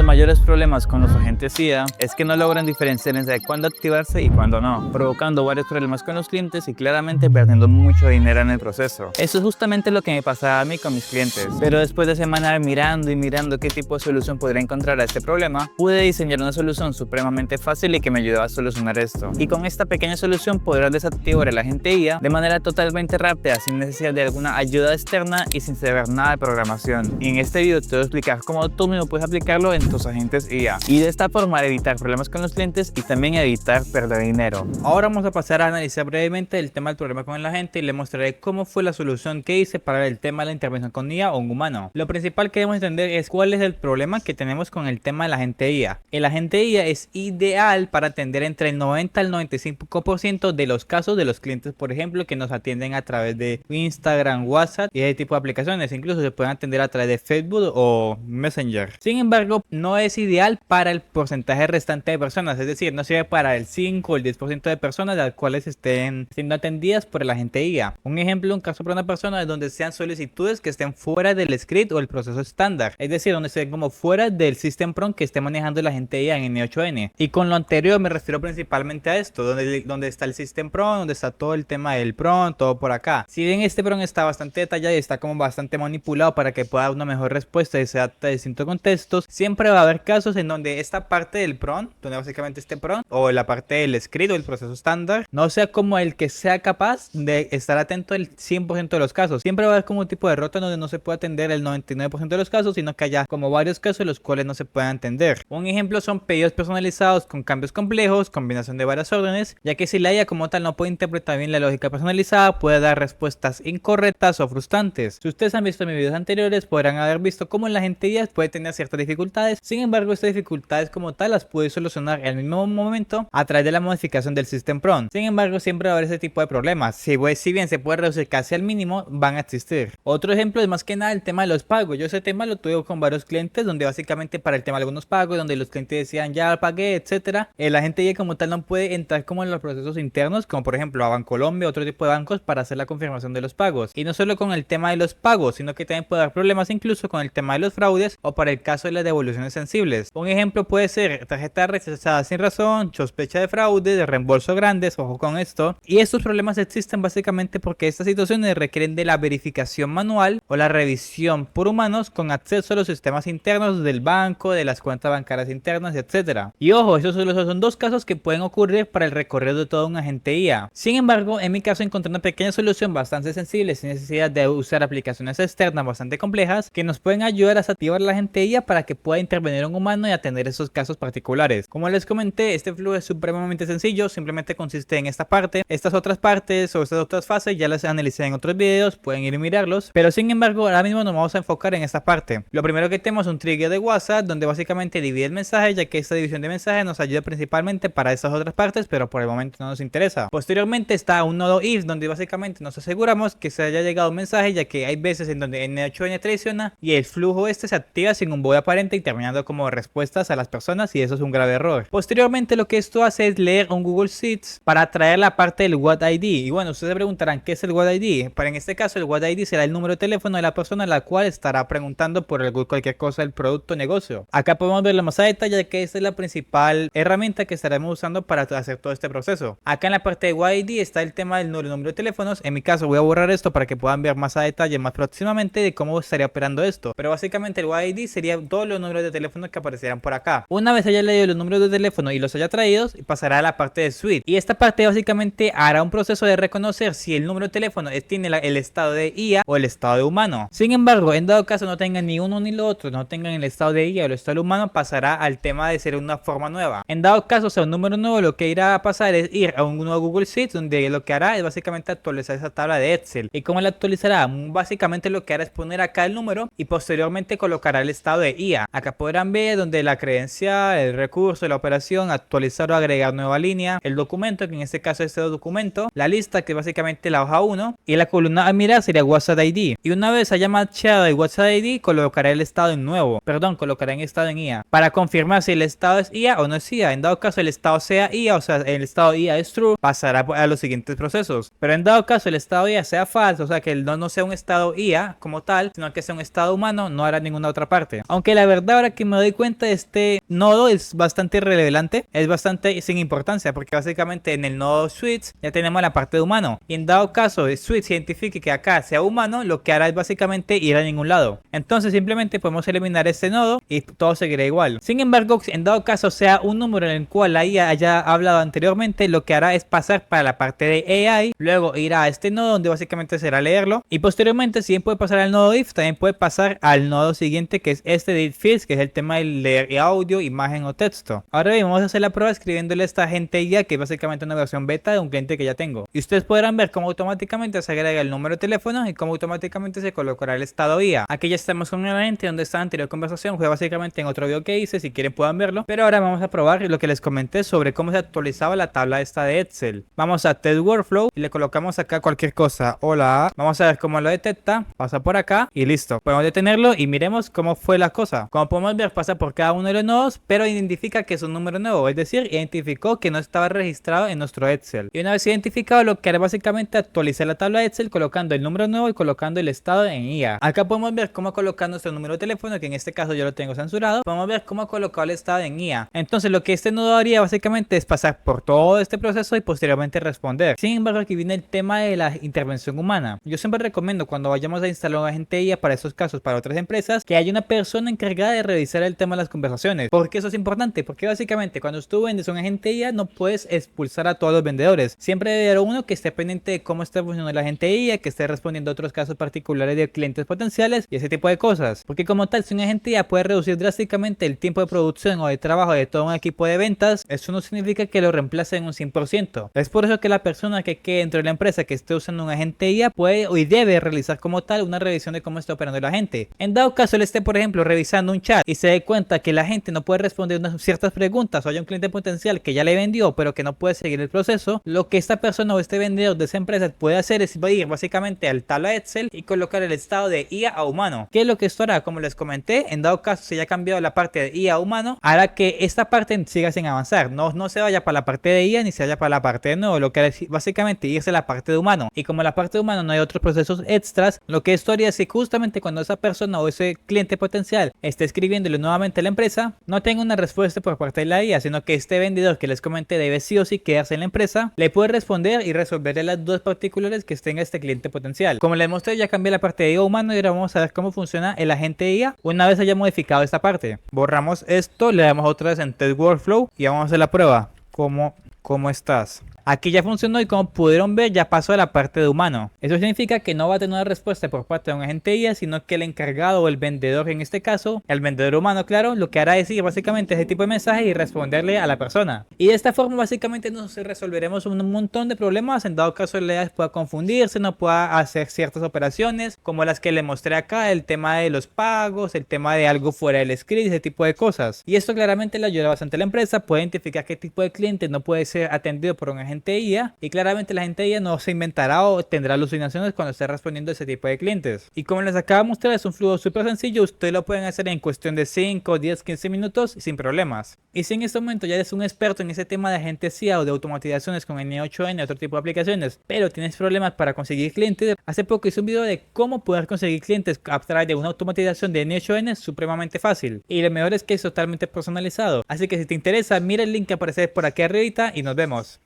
los mayores problemas con los agentes IA es que no logran diferenciar entre cuándo activarse y cuándo no, provocando varios problemas con los clientes y claramente perdiendo mucho dinero en el proceso. Eso es justamente lo que me pasaba a mí con mis clientes, pero después de semanas mirando y mirando qué tipo de solución podría encontrar a este problema, pude diseñar una solución supremamente fácil y que me ayudaba a solucionar esto. Y con esta pequeña solución podrás desactivar el agente IA de manera totalmente rápida, sin necesidad de alguna ayuda externa y sin saber nada de programación. Y en este video te voy a explicar cómo tú mismo puedes aplicarlo en tus agentes IA y de esta forma evitar problemas con los clientes y también evitar perder dinero. Ahora vamos a pasar a analizar brevemente el tema del problema con el agente y le mostraré cómo fue la solución que hice para el tema de la intervención con IA o un humano. Lo principal que debemos entender es cuál es el problema que tenemos con el tema del agente IA. El agente IA es ideal para atender entre el 90 al 95% de los casos de los clientes, por ejemplo, que nos atienden a través de Instagram, WhatsApp y ese tipo de aplicaciones. Incluso se pueden atender a través de Facebook o Messenger. Sin embargo, no es ideal para el porcentaje restante de personas, es decir, no sirve para el 5 o el 10% de personas las cuales estén siendo atendidas por el agente IA. Un ejemplo, un caso para una persona es donde sean solicitudes que estén fuera del script o el proceso estándar, es decir, donde estén como fuera del system prompt que esté manejando el agente IA en N8N. Y con lo anterior me refiero principalmente a esto, donde está el system prompt, donde está todo el tema del prompt, todo por acá. Si bien este prompt está bastante detallado y está como bastante manipulado para que pueda dar una mejor respuesta y se adapte a distintos contextos, siempre va a haber casos en donde esta parte del prompt, donde básicamente este prompt o la parte del script o el proceso estándar, no sea como el que sea capaz de estar atento el 100% de los casos. Siempre va a haber como un tipo de rota donde no se puede atender el 99% de los casos, sino que haya como varios casos en los cuales no se pueden atender. Un ejemplo son pedidos personalizados con cambios complejos, combinación de varias órdenes, ya que si la IA como tal no puede interpretar bien la lógica personalizada, puede dar respuestas incorrectas o frustrantes. Si ustedes han visto mis videos anteriores, podrán haber visto cómo la agente IA puede tener ciertas dificultades. Sin embargo, estas dificultades como tal las puede solucionar en el mismo momento a través de la modificación del system prompt. Sin embargo, siempre va a haber ese tipo de problemas. Si bien se puede reducir casi al mínimo, van a existir. Otro ejemplo es más que nada el tema de los pagos. Yo ese tema lo tuve con varios clientes, donde básicamente para el tema de algunos pagos, donde los clientes decían ya pagué, etcétera, el agente IA como tal no puede entrar como en los procesos internos, como por ejemplo a Bancolombia, otro tipo de bancos, para hacer la confirmación de los pagos. Y no solo con el tema de los pagos, sino que también puede dar problemas incluso con el tema de los fraudes o para el caso de las devoluciones sensibles. Un ejemplo puede ser tarjeta rechazada sin razón, sospecha de fraude, de reembolso grandes, ojo con esto. Y estos problemas existen básicamente porque estas situaciones requieren de la verificación manual o la revisión por humanos con acceso a los sistemas internos del banco, de las cuentas bancarias internas, etcétera. Y ojo, esos solo son dos casos que pueden ocurrir para el recorrido de todo un agente IA. Sin embargo, en mi caso encontré una pequeña solución bastante sensible sin necesidad de usar aplicaciones externas bastante complejas que nos pueden ayudar a activar la agente IA para que pueda intervenir un humano y atender esos casos particulares. Como les comenté, este flujo es supremamente sencillo, simplemente consiste en esta parte. Estas otras partes o estas otras fases ya las analicé en otros videos, pueden ir y mirarlos, pero sin embargo ahora mismo nos vamos a enfocar en esta parte. Lo primero que tenemos es un trigger de WhatsApp donde básicamente divide el mensaje, ya que esta división de mensaje nos ayuda principalmente para estas otras partes, pero por el momento no nos interesa. Posteriormente está un nodo if donde básicamente nos aseguramos que se haya llegado un mensaje, ya que hay veces en donde N8N traiciona y el flujo este se activa sin un body aparente y terminando como respuestas a las personas, y eso es un grave error. Posteriormente lo que esto hace es leer un Google Sheets para traer la parte del What ID. Y bueno, ustedes se preguntarán ¿qué es el What ID? Para en este caso el What ID será el número de teléfono de la persona a la cual estará preguntando por cualquier cosa del producto o negocio. Acá podemos verlo más a detalle, que esta es la principal herramienta que estaremos usando para hacer todo este proceso. Acá en la parte de What ID está el tema del número de teléfonos. En mi caso voy a borrar esto para que puedan ver más a detalle más próximamente de cómo estaría operando esto. Pero básicamente el What ID sería todos los números de teléfono que aparecieran por acá. Una vez haya leído los números de teléfono y los haya traídos, pasará a la parte de suite. Y esta parte básicamente hará un proceso de reconocer si el número de teléfono tiene el estado de IA o el estado de humano. Sin embargo, en dado caso no tengan ni uno ni lo otro, no tengan el estado de IA o el estado de humano, pasará al tema de ser una forma nueva. En dado caso sea un número nuevo, lo que irá a pasar es ir a un nuevo Google Sheets, donde lo que hará es básicamente actualizar esa tabla de Excel. ¿Y cómo la actualizará? Básicamente lo que hará es poner acá el número y posteriormente colocará el estado de IA. Acá podrán ver donde la credencial, el recurso, la operación, actualizar o agregar nueva línea, el documento, que en este caso es este documento, la lista, que es básicamente la hoja 1, y la columna a mirar sería WhatsApp ID. Y una vez haya matchado el WhatsApp ID, colocará el estado en nuevo, colocará en estado en IA, para confirmar si el estado es IA o no es IA. En dado caso el estado sea IA, o sea el estado IA es true, pasará a los siguientes procesos. Pero en dado caso el estado IA sea falso, o sea que no sea un estado IA como tal, sino que sea un estado humano, no hará ninguna otra parte. Aunque la verdad ahora que me doy cuenta, este nodo es bastante irrelevante, es bastante sin importancia, porque básicamente en el nodo switch ya tenemos la parte de humano, y en dado caso el switch identifique que acá sea humano, lo que hará es básicamente ir a ningún lado. Entonces simplemente podemos eliminar este nodo y todo seguirá igual. Sin embargo, en dado caso sea un número en el cual la IA haya hablado anteriormente, lo que hará es pasar para la parte de AI, luego irá a este nodo donde básicamente será leerlo, y posteriormente si bien puede pasar al nodo if, también puede pasar al nodo siguiente, que es este de fields, que es el tema de leer audio, imagen o texto. Ahora bien, vamos a hacer la prueba escribiéndole a esta agente IA, que es básicamente una versión beta de un cliente que ya tengo, y ustedes podrán ver cómo automáticamente se agrega el número de teléfono y cómo automáticamente se colocará el estado IA. Aquí ya estamos con una agente donde esta anterior conversación fue básicamente en otro video que hice, si quieren puedan verlo, pero ahora vamos a probar lo que les comenté sobre cómo se actualizaba la tabla esta de Excel. Vamos a Test Workflow y le colocamos acá cualquier cosa. Hola, vamos a ver cómo lo detecta, pasa por acá y listo. Podemos detenerlo y miremos cómo fue la cosa. Como podemos ver, pasa por cada uno de los nodos, pero identifica que es un número nuevo, es decir, identificó que no estaba registrado en nuestro Excel. Y una vez identificado, lo que hará básicamente actualizar la tabla de Excel colocando el número nuevo y colocando el estado en IA. Acá podemos ver cómo colocar nuestro número de teléfono, que en este caso yo lo tengo censurado. Podemos ver cómo colocar el estado en IA. Entonces lo que este nodo haría básicamente es pasar por todo este proceso y posteriormente responder. Sin embargo, aquí viene el tema de la intervención humana. Yo siempre recomiendo cuando vayamos a instalar un agente IA para estos casos, para otras empresas, que haya una persona encargada de revisar el tema de las conversaciones. ¿Por qué eso es importante? Porque básicamente cuando tú vendes un agente IA no puedes expulsar a todos los vendedores. Siempre debe haber uno que esté pendiente de cómo está funcionando el agente IA, que esté respondiendo a otros casos particulares de clientes potenciales y ese tipo de cosas. Porque como tal, si un agente IA puede reducir drásticamente el tiempo de producción o de trabajo de todo un equipo de ventas, eso no significa que lo reemplace en un 100%. Es por eso que la persona que quede dentro de la empresa que esté usando un agente IA puede y debe realizar como tal una revisión de cómo está operando el agente. En dado caso él esté, por ejemplo, revisando un chat y se dé cuenta que la gente no puede responder unas ciertas preguntas o hay un cliente potencial que ya le vendió pero que no puede seguir el proceso, lo que esta persona o este vendedor de esa empresa puede hacer es ir básicamente al tabla Excel y colocar el estado de IA a humano. ¿Qué es lo que esto hará? Como les comenté, en dado caso se haya cambiado la parte de IA a humano, hará que esta parte siga sin avanzar, no se vaya para la parte de IA ni se vaya para la parte de nuevo, lo que hará es básicamente irse a la parte de humano. Y como en la parte de humano no hay otros procesos extras, lo que esto haría es que justamente cuando esa persona o ese cliente potencial esté escribiéndole nuevamente a la empresa, no tenga una respuesta por parte de la IA, sino que este vendedor que les comenté debe sí o sí quedarse en la empresa, le puede responder y resolverle las dudas particulares que tenga este cliente potencial. Como les mostré, ya cambié la parte de IA humano y ahora vamos a ver cómo funciona el agente de IA una vez haya modificado esta parte. Borramos esto, le damos otra vez en Test Workflow y vamos a hacer la prueba. ¿Cómo estás? Aquí ya funcionó y como pudieron ver ya pasó a la parte de humano. Eso significa que no va a tener una respuesta por parte de un agente IA, sino que el encargado o el vendedor, en este caso, el vendedor humano, claro, lo que hará es ir básicamente ese tipo de mensaje y responderle a la persona. Y de esta forma básicamente nos resolveremos un montón de problemas en dado caso la IA pueda confundirse, no pueda hacer ciertas operaciones como las que le mostré acá, el tema de los pagos, el tema de algo fuera del script, ese tipo de cosas. Y esto claramente le ayuda bastante a la empresa, puede identificar qué tipo de cliente no puede ser atendido por un agente IA y claramente la gente IA no se inventará o tendrá alucinaciones cuando esté respondiendo a ese tipo de clientes. Y como les acabo de mostrar, es un flujo súper sencillo, ustedes lo pueden hacer en cuestión de 5, 10, 15 minutos sin problemas. Y si en este momento ya eres un experto en ese tema de agentes IA o de automatizaciones con N8N, otro tipo de aplicaciones, pero tienes problemas para conseguir clientes, hace poco hice un video de cómo poder conseguir clientes a través de una automatización de N8N supremamente fácil. Y lo mejor es que es totalmente personalizado. Así que si te interesa, mira el link que aparece por aquí arriba y nos vemos.